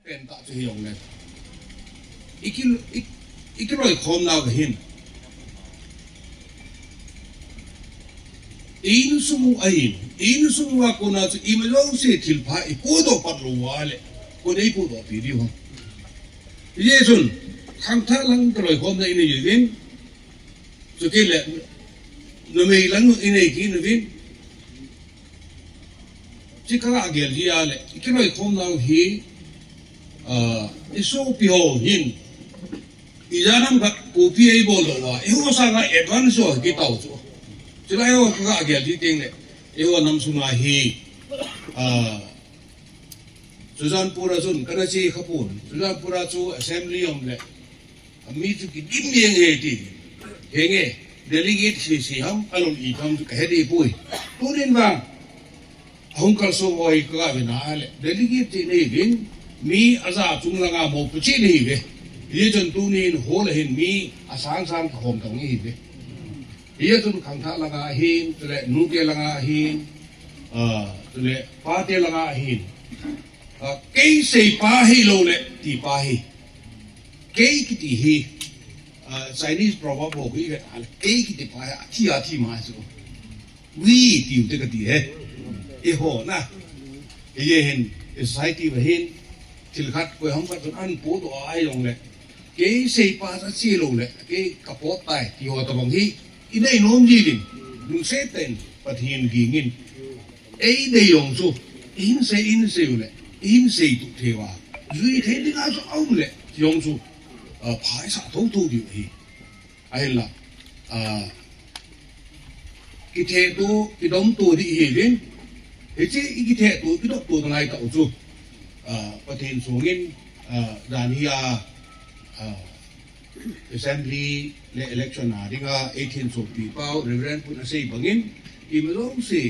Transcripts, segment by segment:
เป็นตาจะยองเลยอีกร้อยคอมนาวเห็นอินสุมุอินสุมุว่าคนนั้นจะอิมเราเสียทิลพาอีโคโดปัดรัวเลยคนนี้โคโดปีดีฮะเยซุนข้างท่าหลังร้อยคอมในนี่อยู่วินสุกี้เลยนเมย์หลังอินเอกินวินจิกระเกลที่อะไรอีกร้อยคอมนาวเฮอิโซพิโอหินอีจานัมกับกูพีไอบอลว่าเอวสังกัดเอดวันโซ่กี่ตัวจู่จะไล่ว่าข้าเกลที่เต็งเลยเอวน้ำสุนาฮีสุจานปูราจุนกันจีขบุนสุจานปูราจูเอสเอ็มลีอมเลยมีจุกิดิมยังเฮตีเฮงเอเดลิเกตสีฮัมอารมณ์อีทำจุกเฮดีปุยตัวนี้ว่าฮงคัลโซวอยก็เป็นอะไรเดลิเกตนี่วินมีอาซาจุงลังอาโมปุชินี่เว้ยยี่จนตัวนี้หัวเลยเห็นมีอาสางขมตรงนี้เว้ยยี่จนขังท่าลังอาหินตัวเล็กนูเกลังอาหินตัวเล็กปาเตลังอาหินเกย์เสยปาให้โลเล็กตีปาให้เกย์กิติให้Chinese proverb บอกว่าเกย์กิติปาให้ที่มาสิวีติวเตกติเฮ้เอโหนะยี่เห็นsociety ว่าเห็นทิลขัดไปห้องพักอันปูตัวไอ้ลงเลยเกย์เสยปาจะเสียลงเลยเกย์กระโปดตายที่หัวตะบังที่อีได้น้องจีดินลุงเสต็นปะเทียนกิงินไอ้ได้ยงสู้อินเสยเลยอินเสยตุเทวายุยเทดิงาสู้เอาเลยยงสู้พายสะทุกอยู่ที่ไอ้ละกิเทตัวกิดมตัวที่เห็นเฮ้ยอีกิเทตัวกิดมตัวตรงไหนต่อสู้ประเทศสูงเงินดานิยาassembly และ election อะไรก็18ส่วนปีเป้า reverend พูดอะไรบางเงินที่ไม่รู้สิ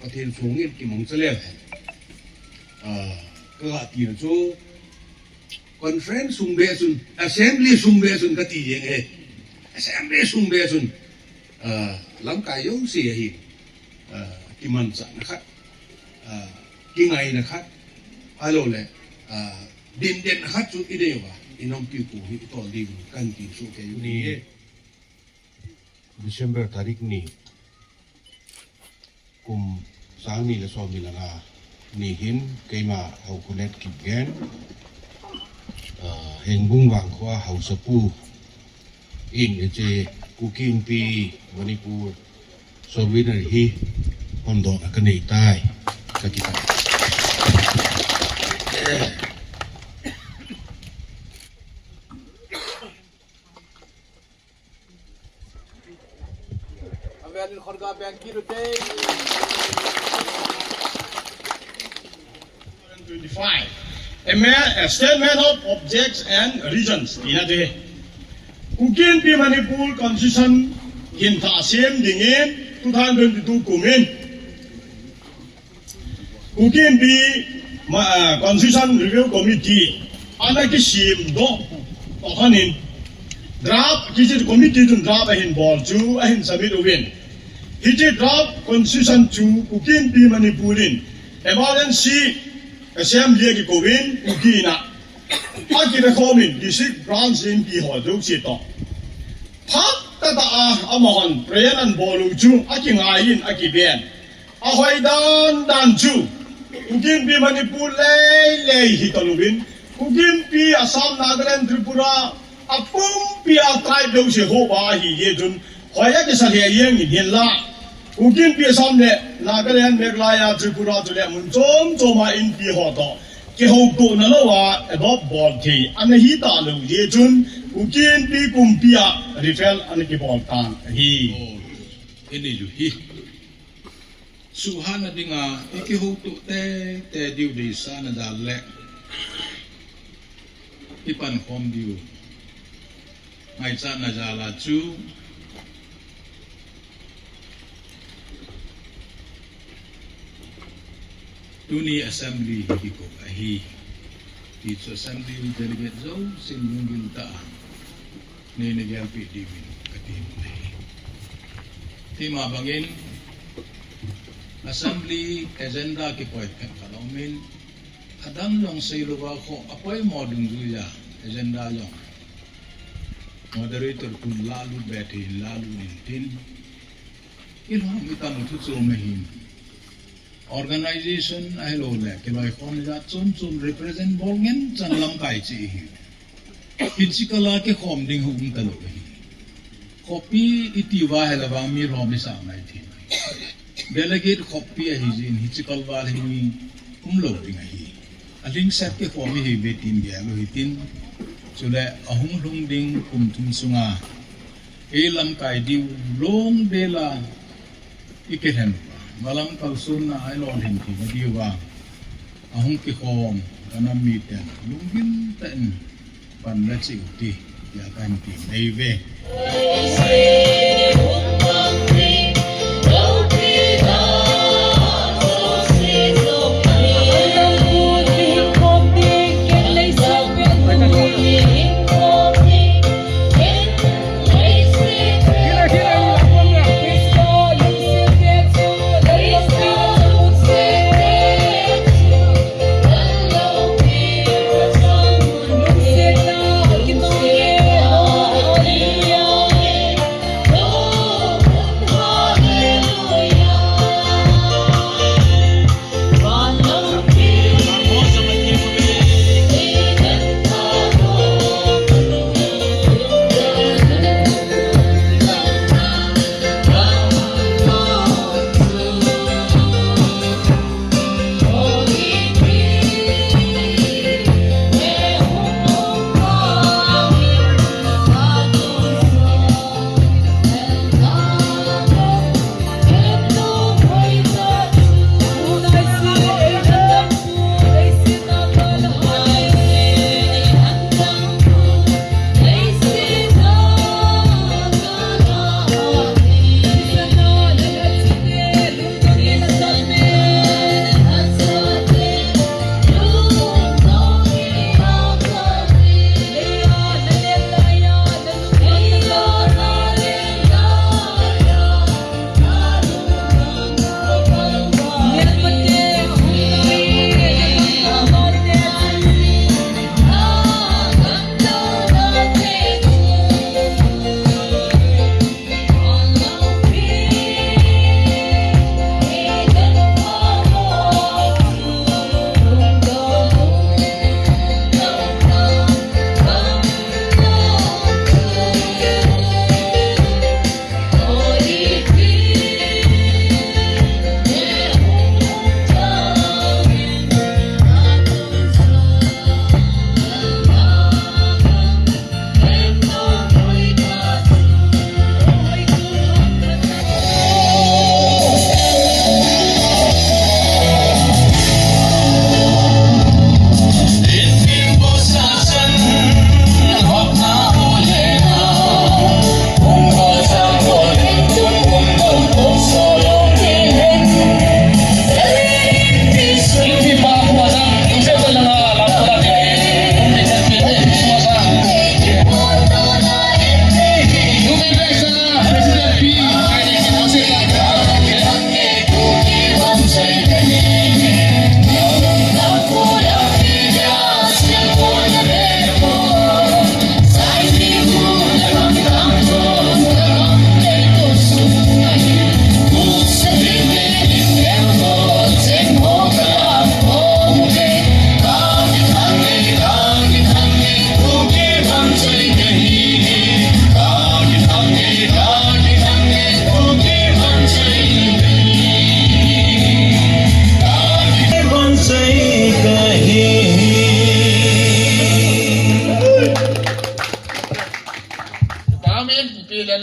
ประเทศสูงเงินที่มองเสียแล้วก็ที่นั่นสู้ conference สุ่มเบสุน assembly สุ่มเบสุนก็ที่ยังไง assembly สุ่มเบสุนลำกายยงเสียหินที่มันสั่งนะครับที่ไงนะครับฮัลโหลเลยดินเด่นนะครับจุดอีเดียวว่าอินอมพิวกูฮิตอลิมกันที่สุดแค่อยู่นี่December ตาริกนี้กุมสางนี่และสองนี่ละงานี่หินเกี่ยมาเอาคนเน็ตกิบแกนเฮงบุ้งวางขวาเฮาสปูอินเจกูกินปีวันนี้ปูโซวินอะไรฮีฮอนดอกกันนี่ใต้สักกี่ปีA statement of objects and reasons. Ina de. Kukin pi Manipur Constitution in Tasiem dingin 2022 kumin. Kukin pi Constitution Review Committee anaki sim do tohanin draft kisi committee tun draft ahin ball chu ahin submit win. Hiti draft Constitution chu Kukin pi Manipurin emergency Assembly 嘅嗰邊唔見啦，阿傑嘅方面district branch 先比何都知道，拍得阿莫漢 Brian 波路珠阿傑亞因阿傑邊，阿開單珠，唔見比Manipur嚟去到路邊，唔見比阿三Nagaland Tripura 阿崩比阿 tribe 都是好巴去嘢盡，開一個實係樣嘢啦。Kukin pi samne Nagaland Meghalaya Tripura tule mun chom ma in pi hoto ki hokto na lo wa adopt ball thi anahi ta lo ye chun kukin pi kumpia refill an ki ball tan hi ini ju hi suhana dinga iki hokto te diu di sana dalle ipan hom diu mai sana jala chu Tuni assembly di ko ahi itu assembly delegate zau sin mungkin ta ni negara PDB katim ahi tima bangin assembly agenda ki point kan kalomin kadang yang say lupa ko apoy modung juya agenda yang moderator kun lalu beti lalu intin ilham kita mutu sumehin organization ay lo le kiloi kon ja chum represent bolngen chan lam kai chi physical ke khom ding hum ta lo copy itiwa helawa mi rom sa nai thi delegate copy hi jin physical wal hi lo ding hi aling set ke khom hi betin dia lo hitin chule ahung lung ding kum tum sunga elam kai di long dela ikehen malam kalsun na ai lon hin thi diwa ahung ki khom kana mi ten lungin ten pan la chi ti ya kan ti nei ve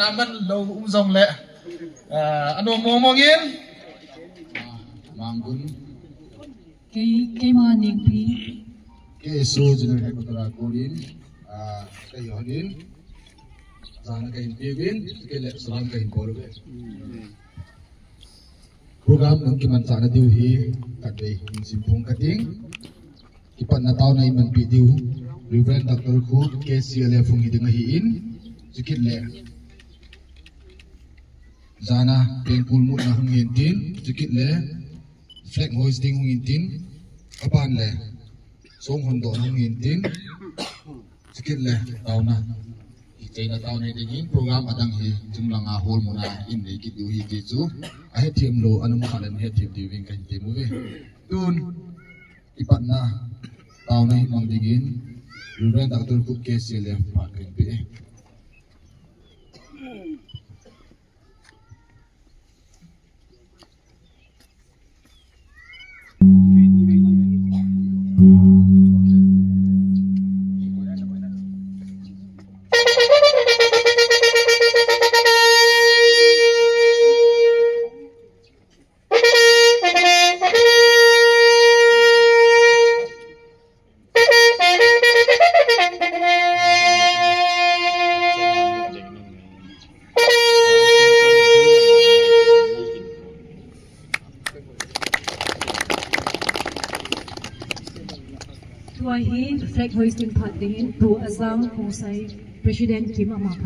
naman lo uzong le ano mo ngin manggun kay maning pi ke so jener ekotara korin kay hodin sana kay pibin ke le salam kay korbe program ng kiman sana diu hi kadai simpung kating kipan na taw na iman pidiu Reverend Dr. Khub KCLF fungi dengan hiin sikit le Zana pengpul mut na hungin tin sikit le flag hoisting hungin tin apan le song hondo nang in tin sikit le tauna China tao này thì những program ở đằng hi chúng là ngà hol mona in để kịp điều hi thì chú ai hết thêm lo anh mà lên hết thêm điều viên cảnh thêm mới tuôn ipat na tao này mang đi gin rồi đặc biệt cục case lên phát cảnh bị Tua hi flag hoisting phat dingin pro Azam Khosai President Kim Ama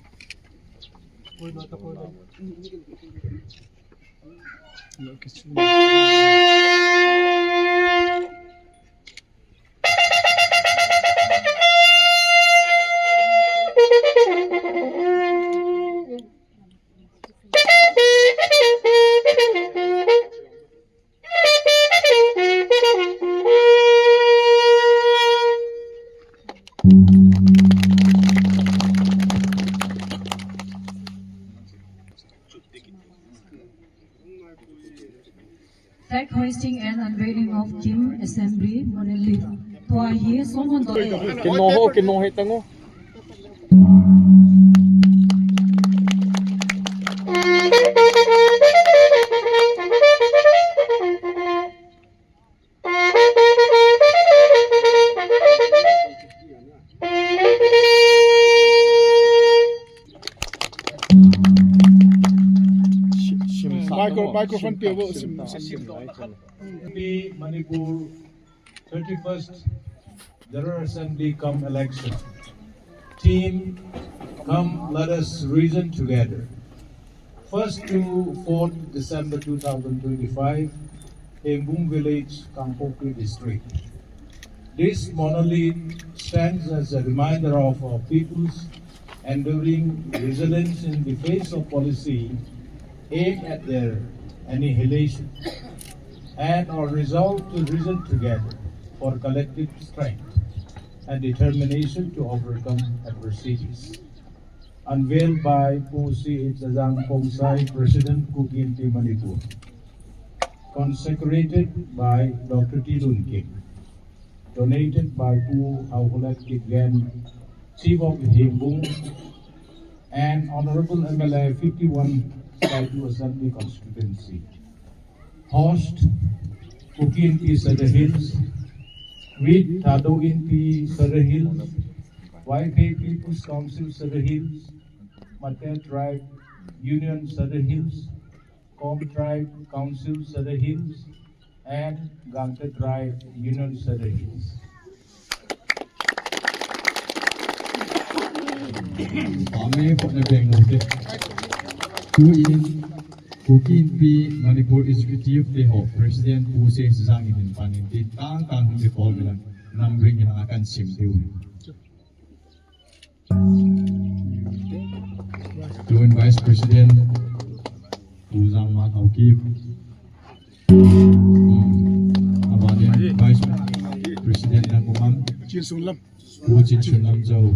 Flag hoisting and unveiling of Kim Assembly Monolith. Tua hi songon do. Kinohe tango. Microphone पे वो Manipur 31st General Assembly come election. Team, come let us reason together. 1st to 4th December 2025, Embung Village, Kangpokri District. This monolith stands as a reminder of our people's enduring resilience in the face of policy aimed at their annihilation, and our resolve to reason together for collective strength and determination to overcome adversities. Unveiled by Pusi Itzazang Pongsai, President Kukinti Manipur. Consecrated by Dr. Tilun Kim. Donated by Pu Auhulat Kitgan, Chief of Himbung, and Honorable MLA 51 Saitu Assembly Constituency. Host, Kukinti Sada Hills, with Tado Inti Sada Hills, YK People's Council Sada Hills, Mate Tribe Union Sada Hills, Com Tribe Council Sada Hills, and Gangta Tribe Union Sada Hills. Kukin P Manipur Executive Leho President Puse Zang in Paninti Tang Tang the call numbering in akan simdiu. Joint Vice President Uzang Matauki. Abadian Vice President ng Umang Chin Sunlam. Puchin Sunlam Zhou.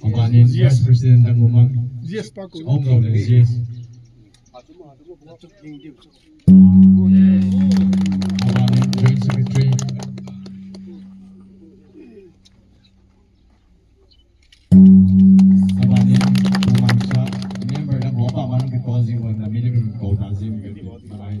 Abadian Vice President ng Umang Yes Paco. Om Roland Yes. Abadian Joint Secretary Abadian Umang sa member ng Opa manang causing one na minimum code azim gati maray.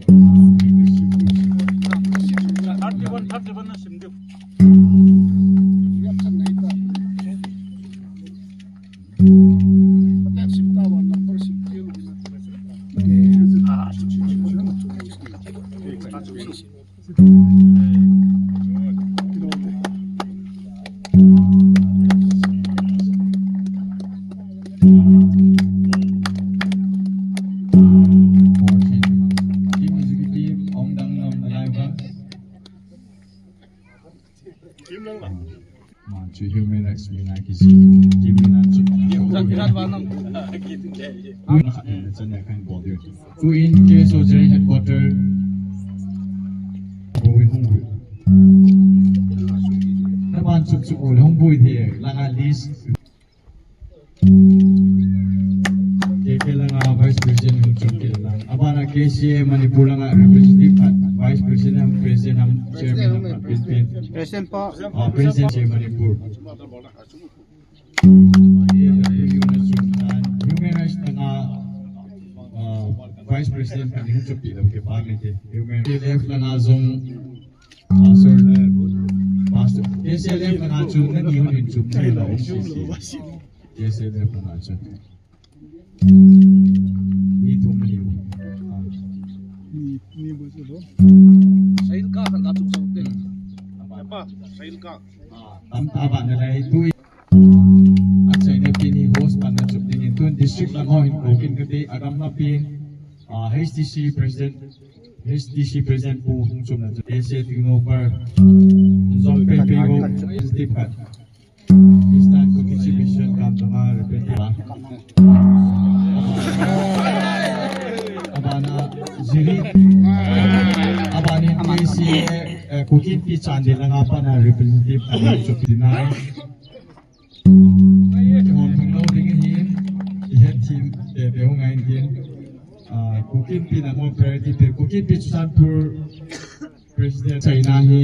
Ku in case of the headquarter going home. Naman suk ul hong bui the langa list. Ke langa vice president hong chuk ke lang. Abana KCA Manipur langa representative at vice president president chairman president pa president Manipur. Human rights tanga vice president kan hong chuk ke ke pa ke human rights langa zong sir pastor KCA langa chuk na ni hon chuk ke la KCA langa chuk ni to me tam taba na lai tu at sa ina pini host pa na chuk din ito district lang ho in kokin kati agam na pin HDC president po hong chum na KCA tingno par zong pepe ho step kat stand ko exhibition kam tama representative abana ziri abani KCA kukin pi chande langa pa na representative ani chuk dinai hon hong ding hin ihe team de hong ai din kukin pi na mo priority pe kukin pi Susanpur president China hi